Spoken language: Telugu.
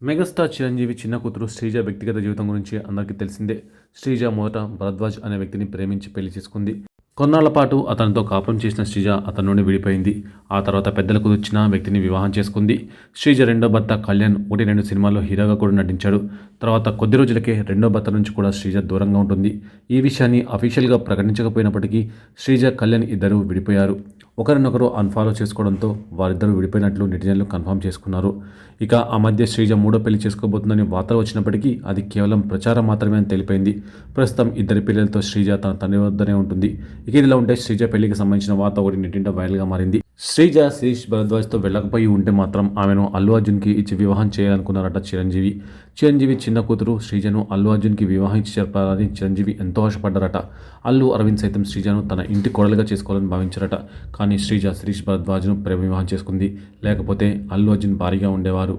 మెగాస్టార్ చిరంజీవి చిన్న కూతురు శ్రీజ వ్యక్తిగత జీవితం గురించి అందరికీ తెలిసిందే. శ్రీజ మొదట భరద్వాజ్ అనే వ్యక్తిని ప్రేమించి పెళ్లి చేసుకుంది. కొన్నాళ్ల పాటు అతనితో కాపురం చేసిన శ్రీజ అతని నుండి విడిపోయింది. ఆ తర్వాత పెద్దలకు వచ్చిన వ్యక్తిని వివాహం చేసుకుంది. శ్రీజ రెండో భర్త కళ్యాణ్ 1-2 సినిమాల్లో హీరోగా కూడా నటించాడు. తర్వాత కొద్ది రోజులకే రెండో భర్త నుంచి కూడా శ్రీజ దూరంగా ఉంటుంది. ఈ విషయాన్ని అఫీషియల్గా ప్రకటించకపోయినప్పటికీ శ్రీజ, కళ్యాణ్ ఇద్దరు విడిపోయారు. ఒకరినొకరు అన్ఫాలో చేసుకోవడంతో వారిద్దరూ విడిపోయినట్లు నెటిజన్లు కన్ఫర్మ్ చేసుకున్నారు. ఇక ఆ మధ్య శ్రీజ మూడో పెళ్లి చేసుకోబోతుందని వార్తలు వచ్చినప్పటికీ అది కేవలం ప్రచారం మాత్రమే అని తెలిపింది. ప్రస్తుతం ఇద్దరి పిల్లలతో శ్రీజ తన తండ్రి వద్దనే ఉంటుంది. ఇక ఇదిలా ఉంటే శ్రీజ పెళ్లికి సంబంధించిన వార్త ఒకటి నెట్టింట వైరల్గా మారింది. శ్రీజ శిరీష్ భరద్వాజ్తో వెళ్ళకపోయి ఉంటే మాత్రం ఆమెను అల్లు అర్జున్కి ఇచ్చి వివాహం చేయాలనుకున్నారట చిరంజీవి. చిరంజీవి చిన్న కూతురు శ్రీజను అల్లు అర్జున్కి వివాహం ఇచ్చి చెప్పాలని చిరంజీవి ఎంతో ఆశపడ్డారట. అల్లు అరవింద్ సైతం శ్రీజను తన ఇంటి కోడలుగా చేసుకోవాలని భావించారట. కానీ శ్రీజ శిరీష్ భరద్వాజ్ను ప్రేమ వివాహం చేసుకుంది. లేకపోతే అల్లు అర్జున్ భారీగా ఉండేవారు.